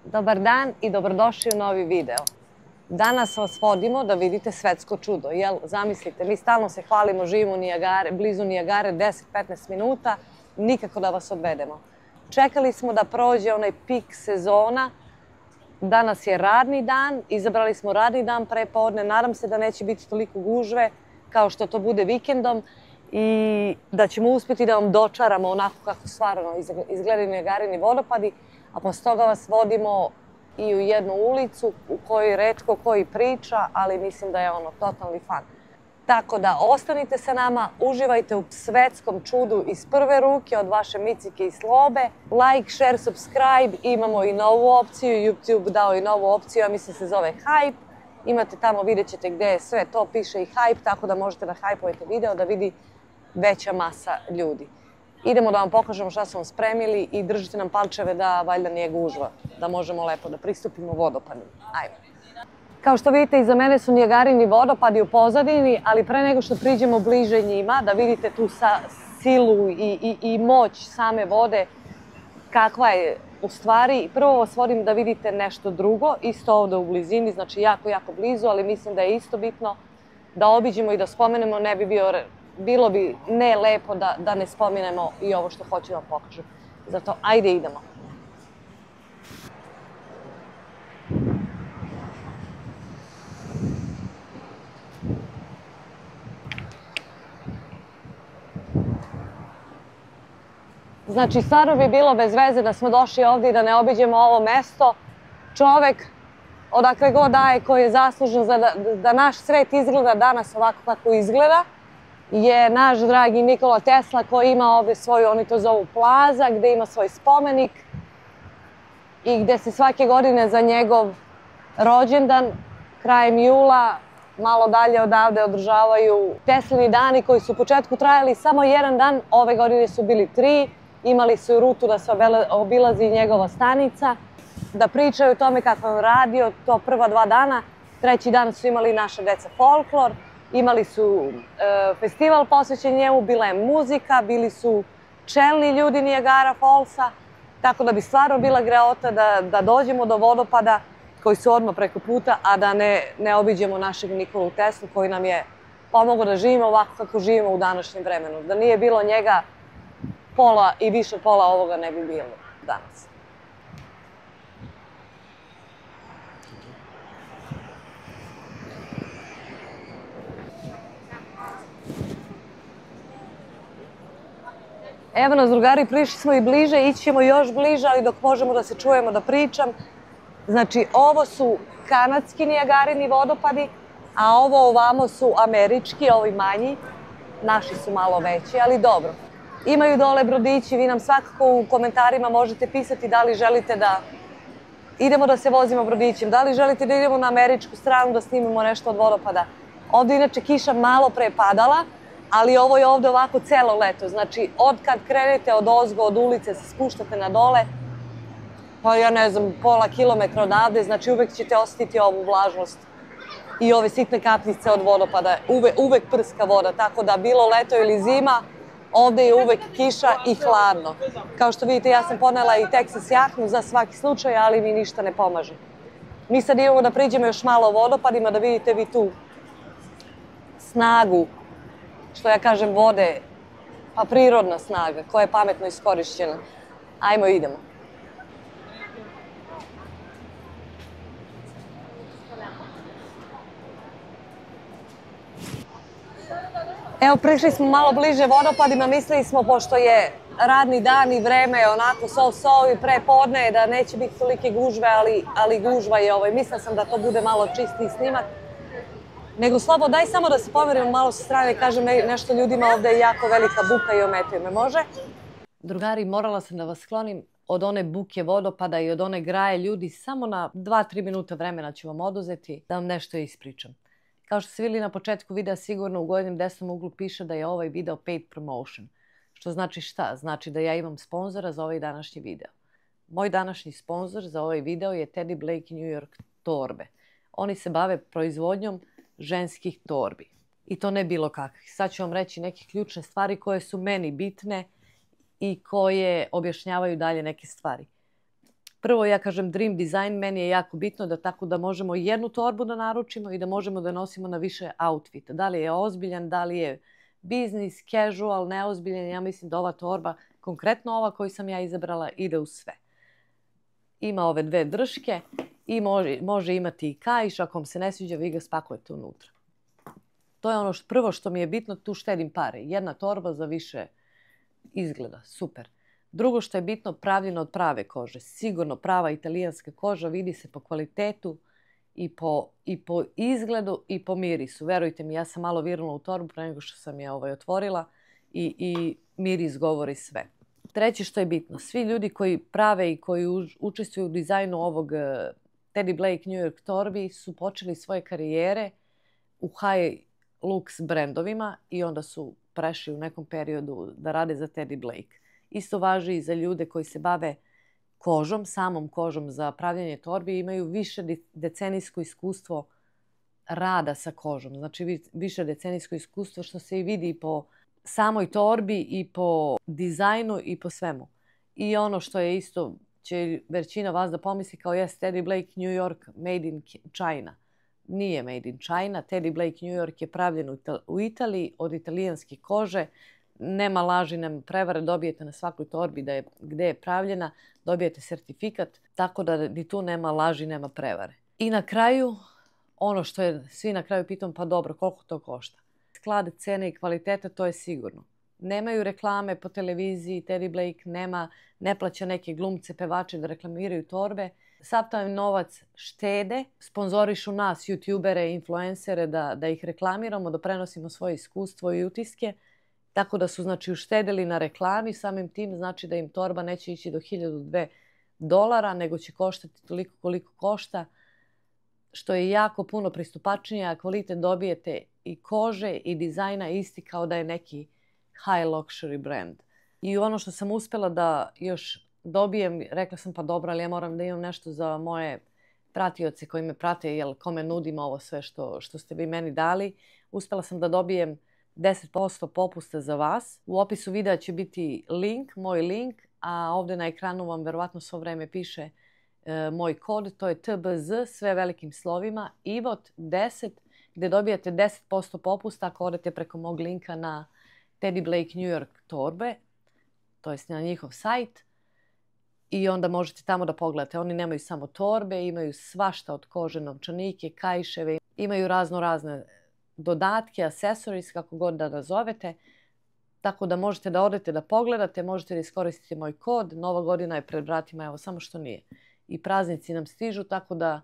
Dobar dan i dobrodošli u novi video. Danas vas vodimo da vidite svetsko čudo. Jel, zamislite, mi stalno se hvalimo, živimo blizu Nijagare 10-15 minuta, nikako da vas odvedemo. Čekali smo da prođe onaj pik sezona. Danas je radni dan, izabrali smo radni dan pre podne. Nadam se da neće biti toliko gužve kao što to bude vikendom i da ćemo uspjeti da vam dočaramo onako kako stvarno izgledaju Nijagarini vodopadi. A posle toga vas vodimo i u jednu ulicu u kojoj retko koji priča, ali mislim da je ono totalni fan. Tako da ostanite sa nama, uživajte u svetskom čudu iz prve ruke od vaše Micike i Slobe. Like, share, subscribe, imamo i novu opciju, YouTube dao i novu opciju, a mislim se zove Hype. Imate tamo, vidjet ćete gdje je sve to, piše i Hype, tako da možete da hajpujete video da vidi veća masa ljudi. Idemo da vam pokažemo šta smo spremili i držite nam palčeve da valjda nije gužva, da možemo lepo da pristupimo vodopadu. Ajmo. Kao što vidite, iza mene su Nijagarini vodopadi u pozadini, ali pre nego što priđemo bliže njima, da vidite tu silu i moć same vode, kakva je u stvari. Prvo vas vodim da vidite nešto drugo, isto ovdje u blizini, znači jako, jako blizu, ali mislim da je isto bitno da obiđemo i da spomenemo, bilo bi ne lepo da ne spominemo i ovo što hoću da vam pokažem. Zato, ajde idemo. Znači, stvarno bi bilo bez veze da smo došli ovdje i da ne obiđemo ovo mesto. Čovek, odakle god daje, koji je zaslužen da naš svet izgleda danas ovako kako izgleda, je naš dragi Nikola Tesla, koji ima ovdje svoju, oni to zovu plaza, gdje ima svoj spomenik i gdje se svake godine za njegov rođendan, krajem jula, malo dalje odavde održavaju Teslini dani koji su u početku trajali samo jedan dan, ove godine su bili 3, imali su rutu da se obilazi njegova stanica, da pričaju o tome kako je on radio to prva 2 dana, 3. dan su imali naša deca folklor, imali su festival posvećen njemu, bila je muzika, bili su čelni ljudi Niagara Fallsa, tako da bi stvarno bila greota da dođemo do vodopada koji su odmah preko puta, a da ne obiđemo našeg Nikolu Teslu koji nam je pomogao da živimo ovako kako živimo u današnjem vremenu. Da nije bilo njega, pola i više pola ovoga ne bi bilo danas. Evo nas, drugari, prišli smo i bliže, ići ćemo još bliže, ali dok možemo da se čujemo, da pričam. Znači, ovo su kanadski Nijagarini vodopadi, a ovo ovamo su američki, ovi manji. Naši su malo veći, ali dobro. Imaju dole brodići, vi nam svakako u komentarima možete pisati da li želite da idemo da se vozimo brodićem, da li želite da idemo na američku stranu da snimimo nešto od vodopada. Ovdje inače kiša malo pre padala, ali ovo je ovdje ovako celo leto. Znači, od kad krenete od ozgo, od ulice, se spuštate na dole, pa ja ne znam, pola kilometra odavde, znači uvek ćete osjetiti ovu vlažnost i ove sitne kapljice od vodopada. Uvek prska voda, tako da bilo leto ili zima, ovdje je uvek kiša i hladno. Kao što vidite, ja sam ponela i Texas jaknu za svaki slučaj, ali mi ništa ne pomaže. Mi sad idemo da priđemo još malo vodopadima, da vidite vi tu snagu, što ja kažem, vode, pa prirodna snaga koja je pametno iskorišćena. Ajmo, idemo. Evo, prišli smo malo bliže vodopadima, mislili smo, pošto je radni dan i vreme je onako so i pre podne, da neće biti tolike gužve, ali gužva je ovo. Mislila sam da to bude malo čistiji snimak. Nego, Slobo, daj samo da se pomerimo malo sa strane i kažem nešto ljudima, ovdje je jako velika buka i ometaju me, može? Drugari, morala sam da vas sklonim od one buke vodopada i od one graje ljudi, samo na 2-3 minuta vremena ću vam oduzeti da vam nešto ispričam. Kao što ste vidjeli na početku videa, sigurno u gornjem desnom uglu piše da je ovaj video paid promotion. Što znači šta? Znači da ja imam sponzora za ovaj današnji video. Moj današnji sponzor za ovaj video je Teddy Blake New York torbe. Oni se bave proizvodnjom ženskih torbi. I to ne bilo kakvih. Sad ću vam reći neke ključne stvari koje su meni bitne i koje objašnjavaju dalje neke stvari. Prvo ja kažem dream design, meni je jako bitno da tako da možemo jednu torbu da naručimo i da možemo da nosimo na više outfita. Da li je ozbiljan, da li je biznis, casual, neozbiljan, ja mislim da ova torba, konkretno ova koju sam ja izabrala, ide u sve. Ima ove dve drške i može imati i kaiš, ako vam se ne sviđa, vi ga spakujete unutra. To je ono prvo što mi je bitno, tu štedim pare. Jedna torba za više izgleda, super. Drugo što je bitno, pravljeno od prave kože. Sigurno prava italijanska koža vidi se po kvalitetu i po izgledu i po mirisu. Verujte mi, ja sam malo virnula u torbu pre nego što sam je otvorila i miris govori sve. Treće što je bitno, svi ljudi koji prave i koji učestvuju u dizajnu ovog Teddy Blake New York torbi su počeli svoje karijere u high lux brendovima i onda su prešli u nekom periodu da rade za Teddy Blake. Isto važi i za ljude koji se bave kožom, samom kožom za pravljanje torbi, imaju više decenijsko iskustvo rada sa kožom. Znači više decenijsko iskustvo što se i vidi po samoj torbi i po dizajnu i po svemu. I ono što je isto, će većina vas da pomisli kao Teddy Blake New York made in China. Nije made in China. Teddy Blake New York je pravljen u Italiji od italijanske kože. Nema laži, nema prevare, dobijete na svakoj torbi gde je pravljena, dobijete sertifikat, tako da ni tu nema laži, nema prevare. I na kraju, ono što je svi na kraju pitam, pa dobro, koliko to košta? Sklad cene i kvaliteta, to je sigurno. Nemaju reklame po televiziji, Teddy Blake ne plaća neke glumce, pevače da reklamiraju torbe. Sav taj novac štede, sponzorišu nas, youtubere, influencere, da ih reklamiramo, da prenosimo svoje iskustvo i utiske. Tako da su uštedeli na reklami, samim tim znači da im torba neće ići do $1,002, nego će koštati toliko koliko košta, što je jako puno pristupačnije, a kvalitet dobijete i kože i dizajna isti kao da je neki high luxury brand. I ono što sam uspela da još dobijem, rekla sam pa dobro, ali ja moram da imam nešto za moje pratioce koji me prate, jer kome nudim ovo sve što ste vi meni dali. Uspela sam da dobijem 10% popusta za vas. U opisu videa će biti link, moj link, a ovdje na ekranu vam verovatno svo vreme piše moj kod, to je TBZ, sve velikim slovima, IVOT10, gdje dobijate 10% popusta ako odete preko mog linka na Teddy Blake New York torbe, to jest na njihov sajt, i onda možete tamo da pogledate. Oni nemaju samo torbe, imaju svašta od kože, novčanike, kaiševe, imaju razne dodatke, accessories, kako god da nazovete. Tako da možete da odete da pogledate, možete da iskoristite moj kod. Nova godina je pred vratima, evo samo što nije. I praznici nam stižu, tako da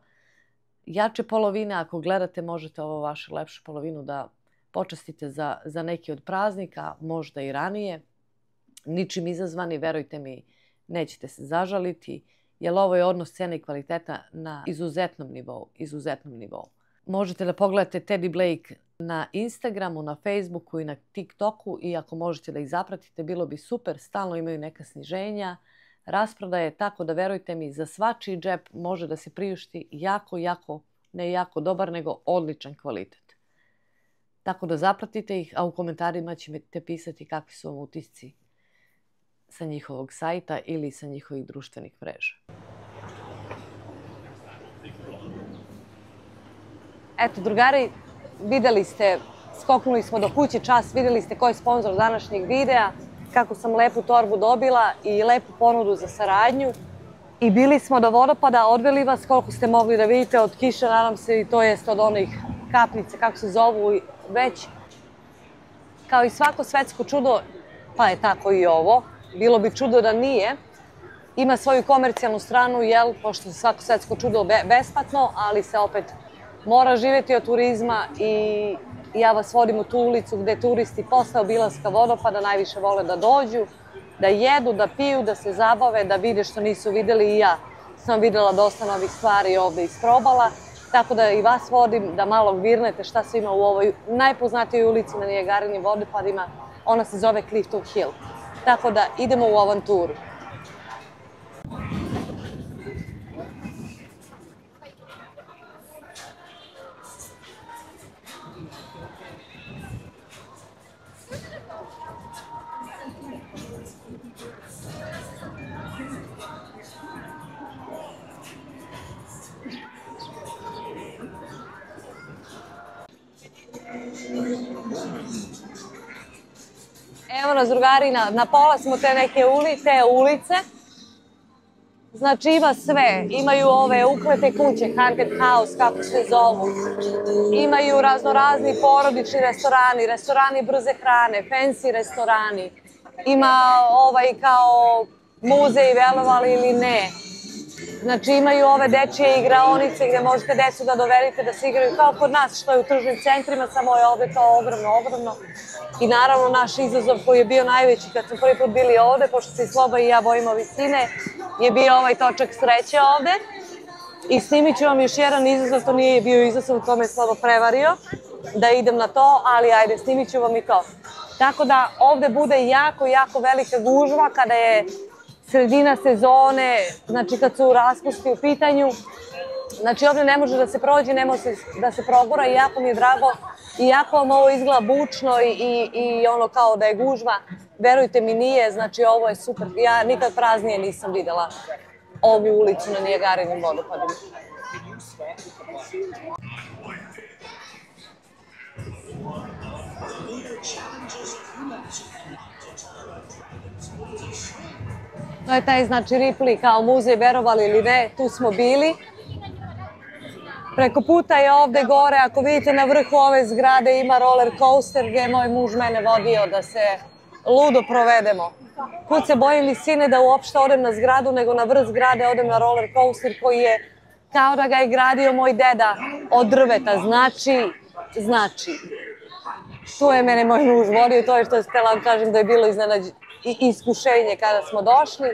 jače polovine, ako gledate, možete ovo vašu lepšu polovinu da počastite za neki od praznika, možda i ranije. Ničim izazvani, verujte mi, nećete se zažaliti, jer ovo je odnos cene i kvaliteta na izuzetnom nivou. Možete da pogledate Teddy Blake na Instagramu, na Facebooku i na TikToku i ako možete da ih zapratite, bilo bi super. Stalno imaju neka sniženja, rasprodaje, tako da verujte mi, za svačiji džep može da se priušti ne jako dobar, nego odličan kvalitet. Tako da zapratite ih, a u komentarima ćete pisati kakvi su vam utisci sa njihovog sajta ili sa njihovih društvenih mreža. Eto, drugari, videli ste, skoknuli smo do kuće čas, videli ste ko je sponzor današnjeg videa, kako sam lepu torbu dobila i lepu ponudu za saradnju. I bili smo do vodopada, odveli vas koliko ste mogli da vidite od kiše, nadam se, i to jest od onih kapnica, kako se zovu već. Kao i svako svetsko čudo, pa je tako i ovo. Bilo bi čudo da nije. Ima svoju komercijalnu stranu, pošto je svako svetsko čudo besplatno, ali se opet mora živjeti od turizma i ja vas vodim u tu ulicu gde turisti posle obilaska vodopada najviše vole da dođu, da jedu, da piju, da se zabave, da vide što nisu videli. I ja sam videla dosta novih stvari ovde isprobala, tako da i vas vodim da malo virnete šta se ima u ovoj najpoznatijoj ulici na Nijagarinim vodopadima. Ona se zove Clifton Hill. Tako da idemo u avanturu. nas drugari, na pola smo te neke ulice. Znači ima sve, imaju ove uklete kuće, haunted house, kako se zovu. Imaju raznorazni porodični restorani, restorani brze hrane, fancy restorani. Ima kao muzej, verovali ili ne. Znači imaju ove dečije igraonice gde možete decu da dovedete da se igraju kao kod nas što je u tržnim centrima, samo je ovde to ogromno. I naravno naš izazov koji je bio najveći kad smo prvi put bili ovde, pošto se i Sloba i ja bojimo visine, je bio ovaj točak sreće ovde. I snimit ću vam još jedan izazov, to nije bio izazov, to me Sloba prevario, da idem na to, ali ajde, snimit ću vam i to. Tako da ovde bude jako velika gužva kada je sredina sezone, znači kad su raspusti u pitanju. Znači ovde ne može da se prođe, ne može da se progura i jako mi je drago. I jako vam ovo izgleda bučno i ono kao da je gužva, verujte mi nije, znači ovo je super. Ja nikad praznije nisam videla ovu ulicu na Nijagarinim vodopadima. To je taj, znači, Ripley kao muzej, verovali ili ne, tu smo bili. Preko puta je ovde gore, ako vidite na vrhu ove zgrade ima roller coaster gdje je moj muž mene vodio da se ludo provedemo. Kud se bojim visine da uopšte odem na zgradu, nego na vrh zgrade odem na roller coaster koji je kao da ga je gradio moj deda od drveta. Znači. Tu je mene moj muž vodio, to je što htjela vam kažem da je bilo iskušenje kada smo došli.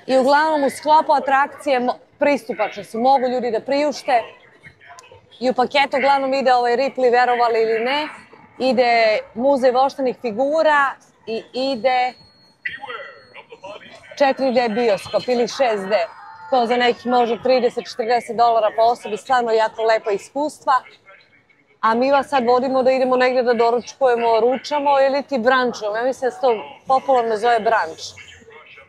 I uglavnom u sklopu atrakcije pristupačne su, mogu ljudi da priušte. I u paketu uglavnom ide ovaj Ripley, verovali ili ne, ide muzej voštanih figura i ide 4D bioskop ili 6D. To za nekih možda $30-40 po osobi, stvarno jako lepa iskustva. A mi vas sad vodimo da idemo negdje da doručkujemo, ručamo ili ti brančujemo. Ja mislim da se to popularno zove branč.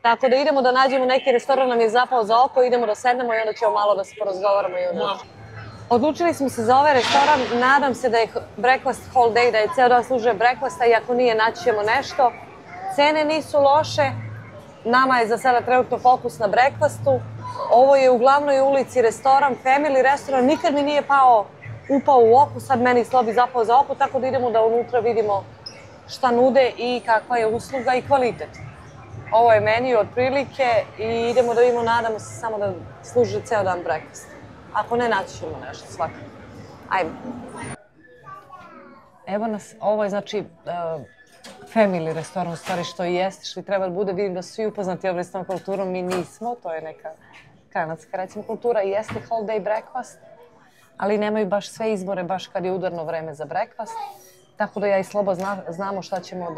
Tako da idemo da nađemo neki restoran, nam je zapao za oko, idemo da sednemo i onda ćemo malo da se porazgovaramo i odlučimo. Odlučili smo se za ovaj restoran, nadam se da je breakfast whole day, da je ceo dan služuje breakfasta i ako nije naći ćemo nešto. Cene nisu loše, nama je za sada trenutno fokus na breakfastu. Ovo je u glavnoj ulici restoran, family restoran, nikad mi nije upao u oko, sad meni Slobi zapao za oko, tako da idemo da unutra vidimo šta nude i kakva je usluga i kvalitet. Ovo je menu otprilike i idemo da vidimo, nadamo se samo da služi ceo dan breakfast. Ako ne, naći ćemo nešto svakako. Ajmo. Evo nas, ovo je znači family restoran, u stvari što i jeste, što i treba da bude. Vidim da su svi upoznati ovom restoran kulturom, mi nismo, to je neka kanadska recimo kultura i jeste whole day breakfast, ali nemaju baš sve izbore, baš kad je udarno vreme za breakfast. Tako da ja i Slobo znamo šta ćemo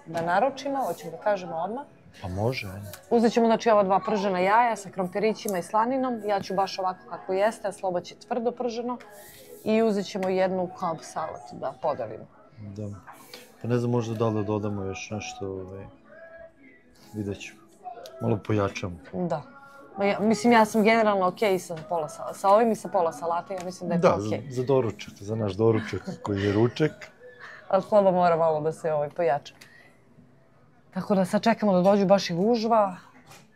da naručimo, hoćemo da kažemo odmah. Pa može. Uzet ćemo znači ova 2 pržena jaja sa krompirićima i slaninom. Ja ću baš ovako kako jeste, a Slobo će tvrdo prženo. I uzet ćemo jednu Cobb salad da podelimo. Da. Pa ne znam možda da li da dodamo još nešto, vidjet ćemo. Malo pojačamo. Da. Mislim, ja sam generalno okej sa ovim i sa pola salate, ja mislim da je to okej. Da, za doručak, za naš doručak koji je ručak. Ali Sloba mora malo da se pojača. Tako da sad čekamo da dođu baš i gužva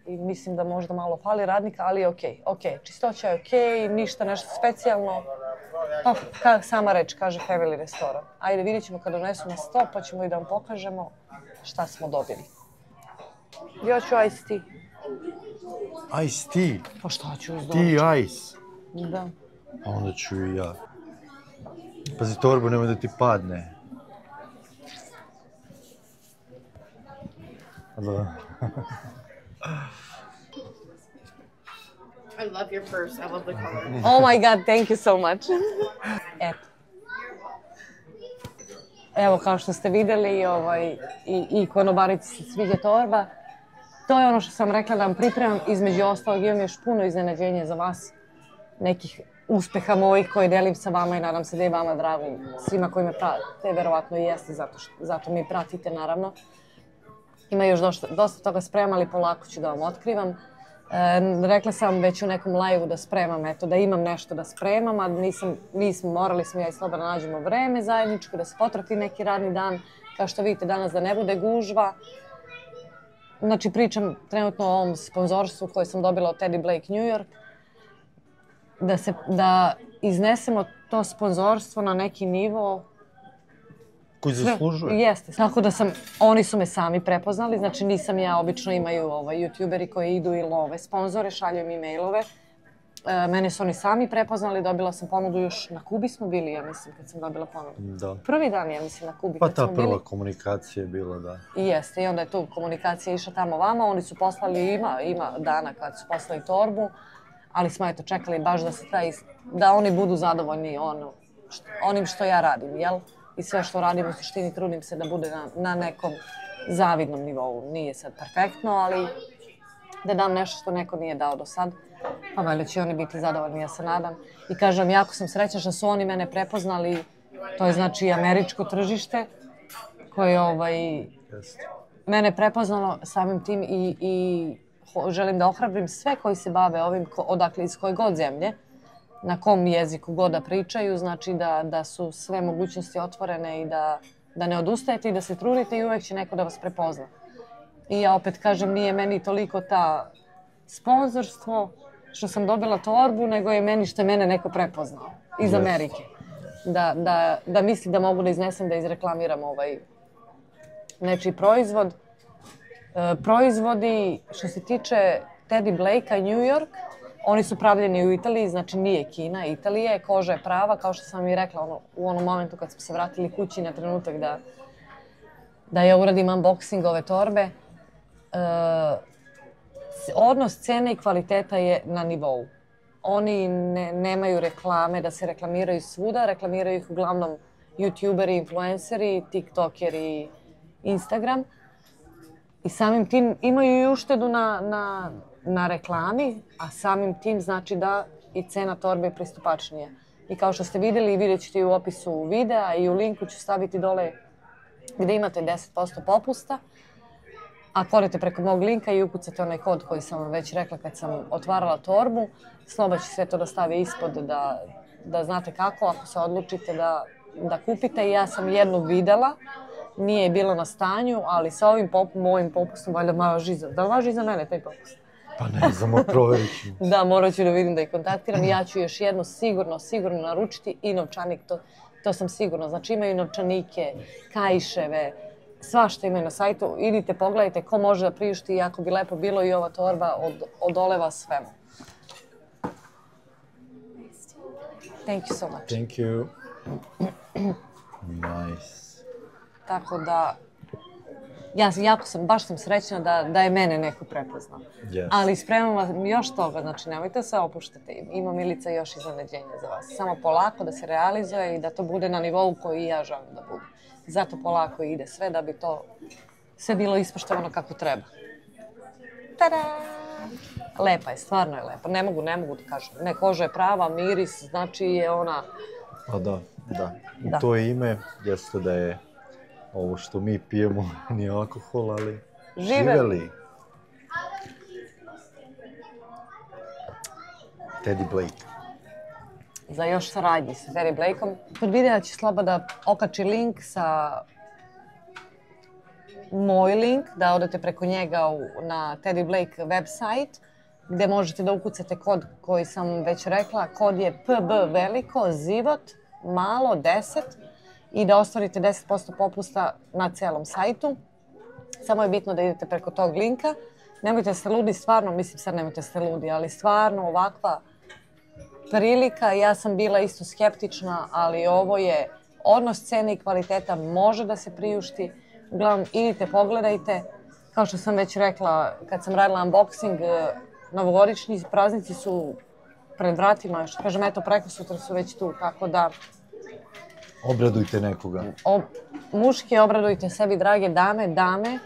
i mislim da možda malo fali radnika, ali je okej. Čistoća je okej, ništa nešto specijalno. Pa, kako sama reč, kaže family restoran. Ajde, vidjet ćemo kad donesu na sto, pa ćemo i da vam pokažemo šta smo dobili. Ja ću iced tea. Iced tea? Pa šta ću uz doručak? Tea ice? Da. A onda ću i ja. Pazi, torbu nemoj da ti padne. Da. I love your purse. I love the color. Oh my god, thank you so much. Eto. Evo, kao što ste videli, i konobarici se sviđa torba. To je ono što sam rekla da vam pripremam. Između ostalog, imam još puno iznenađenja za vas. Nekih uspeha mojih koje delim sa vama i nadam se da je vama drago. Svima koji me prate, verovatno i jeste, zato mi pratite, naravno. Ima još dosta toga spremam, ali polako ću da vam otkrivam. Rekla sam već u nekom live-u da spremam, eto, da imam nešto da spremam, a morali smo ja i Sloba da nađemo vreme zajedničko, da se potrati neki radni dan, kao što vidite danas da ne bude gužva. Znači pričam trenutno o ovom sponzorstvu koje sam dobila od Teddy Blake New York. Da iznesemo to sponzorstvo na neki nivo koji zaslužuje. Jeste. Tako da oni su me sami prepoznali, znači nisam ja, obično imaju youtuberi koji idu i love sponzore, šalju im e-mailove. Mene su oni sami prepoznali, dobila sam ponudu još na Kubi smo bili, ja mislim, kad sam dobila ponudu. Da. Prvi dan, ja mislim, na Kubi Pa kad smo ta bili. prva komunikacija je bila, da. I jeste, i onda je tu komunikacija išla tamo vama, oni su poslali, ima dana kad su poslali torbu, ali smo eto čekali baš da oni budu zadovoljni onim što ja radim, jel? I sve što radim u suštini trudim se da bude na nekom zavidnom nivou. Nije sad perfektno, ali da dam nešto što neko nije dao do sad. Pa valjda će oni biti zadovoljni, ja se nadam. I kažem, jako sam srećna što su oni mene prepoznali. To je znači američko tržište koje mene prepoznalo samim tim i želim da ohrabrim sve koji se bave ovim, odakle iz koje god zemlje, na kom jeziku god da pričaju, znači da su sve mogućnosti otvorene i da ne odustajete i da se trudite i uvek će neko da vas prepozna. I ja opet kažem, nije meni toliko ta sponzorstvo što sam dobila torbu, nego je meni što je mene neko prepoznao iz Amerike. Da misli da mogu da iznesem, da izreklamiram nečiji proizvod. Proizvodi, što se tiče Teddy Blakea New York, oni su pravljeni u Italiji, znači nije Kina, Italija je, koža je prava, kao što sam i rekla u onom momentu kad smo se vratili kući na trenutak da ja uradim unboxing ove torbe. Odnos cene i kvaliteta je na nivou. Oni nemaju reklame da se reklamiraju svuda, reklamiraju ih uglavnom youtuberi, influenceri, tiktokeri, Instagram. I samim tim imaju i uštedu na reklami, a samim tim znači da i cena torbe je pristupačnija. I kao što ste vidjeli i vidjet ćete i u opisu videa i u linku ću staviti dole gdje imate 10% popusta. Ako odete preko mog linka i ukucate onaj kod koji sam vam već rekla kad sam otvarala torbu, Sloba će sve to da stavi ispod da znate kako, ako se odlučite da kupite. I ja sam jednu videla, nije bilo na stanju, ali sa ovim mojim popustom valjda važi da važi za mene taj popust. Pa ne znam, provjerit ću. Da, morat ću da vidim da ih kontaktiram. Ja ću još jednu sigurno naručiti i novčanik, to sam sigurno. Znači imaju novčanike, kaiševe, svašta imaju na sajtu. Idite, pogledajte ko može da priušti, jako bi lepo bilo i ova torba odoleva svemu. Thank you so much. Thank you. Nice. Tako da, baš sam srećna da je mene neko prepoznao. Yes. Ali spremam vas još toga, znači nemojte se opuštati. Ima Milica još iznenađenja za vas. Samo polako da se realizuje i da to bude na nivou koji i ja želim da bude. Zato polako ide sve da bi to sve bilo ispoštovano kako treba. Tada! Lepa je, stvarno je lepa. Ne mogu da kažem. Ne, koža je prava, miris, znači je ona... A da. I to ime jeste da je ovo što mi pijemo nije alkohol, ali živeli. Teddy Blake. Za još saradnji sa Teddy Blakeom. Kod videa će Sloba da okači link sa moj link, da odete preko njega na Teddy Blake website, gde možete da ukucate kod koji sam već rekla. Kod je PB veliko, zivot, malo, 10 i da ostvarite 10% popusta na celom sajtu. Samo je bitno da idete preko tog linka. Nemojte se ludi, stvarno, mislim sad nemojte se ludi, ali stvarno ovakva prilika. Ja sam bila isto skeptična, ali ovo je odnos cene i kvaliteta, može da se priušti. Uglavnom, idite, pogledajte. Kao što sam već rekla, kad sam radila unboxing, novogodišnji praznici su pred vratima, još kažem, eto, preko sutra su već tu, tako da... Obradujte nekoga. Muški obradujte sebi, drage dame,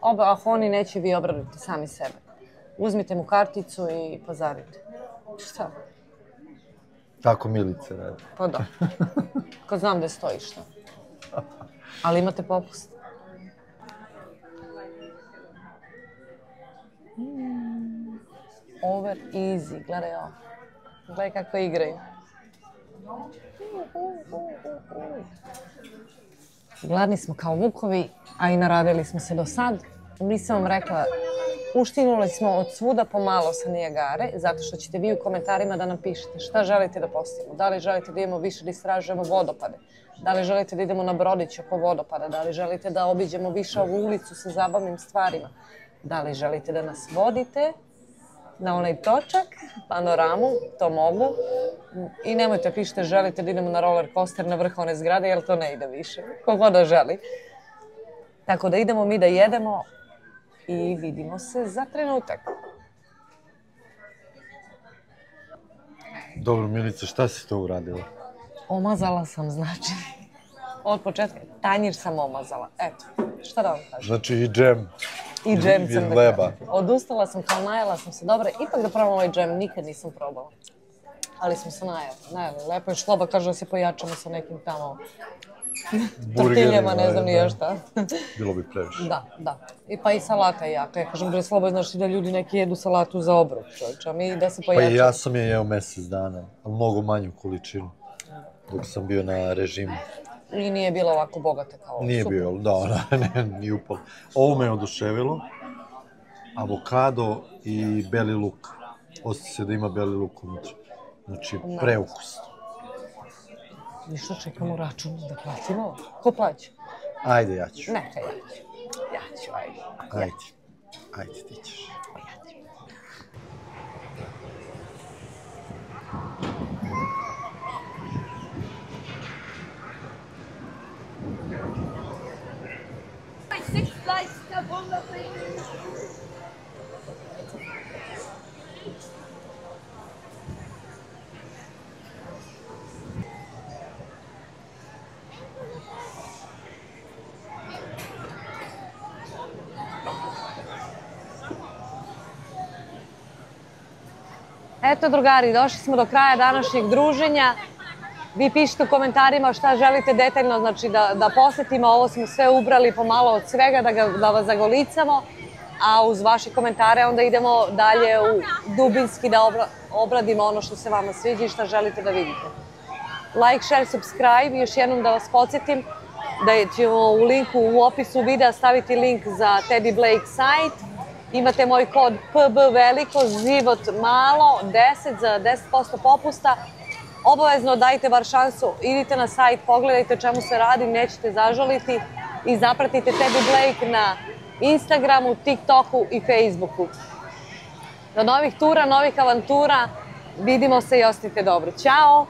ako oni neće, vi obradujte sami sebe. Uzmite mu karticu i pozarite. Šta? Tako Milica radi. Pa da. Ko znam gde stojiš, šta? Ali imate popust. Over easy, gledaj ovo. Gledaj kako igraju. Gladni smo kao vukovi, a i naradili smo se do sad. Nisam vam rekla, uštinuli smo od svuda pomalo sa Nijagare, zato što ćete vi u komentarima da nam pišete šta želite da postavimo. Da li želite da idemo više da istražujemo vodopade? Da li želite da idemo na brodić oko vodopada? Da li želite da obiđemo više ovu ulicu sa zabavnim stvarima? Da li želite da nas vodite na onaj točak, panoramu, to mogu. I nemojte pišite želite da idemo na roller coaster na vrh one zgrade, jer to ne ide više. Kogo da želi. Tako da idemo mi da jedemo i vidimo se za trenutak. Dobro, Milice, šta si to uradila? Omazala sam, znači. Od početka, tanjir sam omazala. Eto, šta da vam kažem? Znači i džem. I džem sam iz leba. Odustala sam, kao najela sam se. Dobro, ipak da probam ovaj džem, nikad nisam probala. Ali smo se najeli. Lepo je šloba, kaže da se pojačamo sa nekim tamo tortiljama, ne znam nije šta. Bilo bi previše. Da. Pa i salata je jaka. Ja kažem, bre, sloba, znaš da ljudi neki jedu salatu za obrok, čovječe, a mi da se pojačamo. Pa i ja sam je jeo mjesec dana, ali mnogo manju količinu, dok sam bio na režimu. I nije bila ovako bogata kao ovo. Nije bio, da, nije upalo. Ovo me je oduševilo. Avokado i beli luk. Osjeća se da ima beli luk unutra. Znači, preukusno. Ništa, čekamo račun da platimo. Ko plaća? Ajde, ja ću. Neka, ja ću. Ja ću, ajde. Ajde, ti ćeš. Eto, drugari, došli smo do kraja današnjeg druženja. Vi pišite u komentarima šta želite detaljno, znači da posetimo. Ovo smo sve ubrali pomalo od svega, da vas zagolicamo. A uz vaše komentare onda idemo dalje u dubinski da obradimo ono što se vama sviđa i šta želite da vidite. Like, share, subscribe. Još jednom da vas podsjetim da ćemo u linku u opisu videa staviti link za Teddy Blake sajt. Imate moj kod PB veliko, život malo, 10 za 10% popusta. Obavezno dajte bar šansu, idite na sajt, pogledajte o čemu se radi, nećete zažaliti i zapratite Teddy Blake na Instagramu, TikToku i Facebooku. Do novih tura, novih avantura, vidimo se i ostanite dobro. Ćao!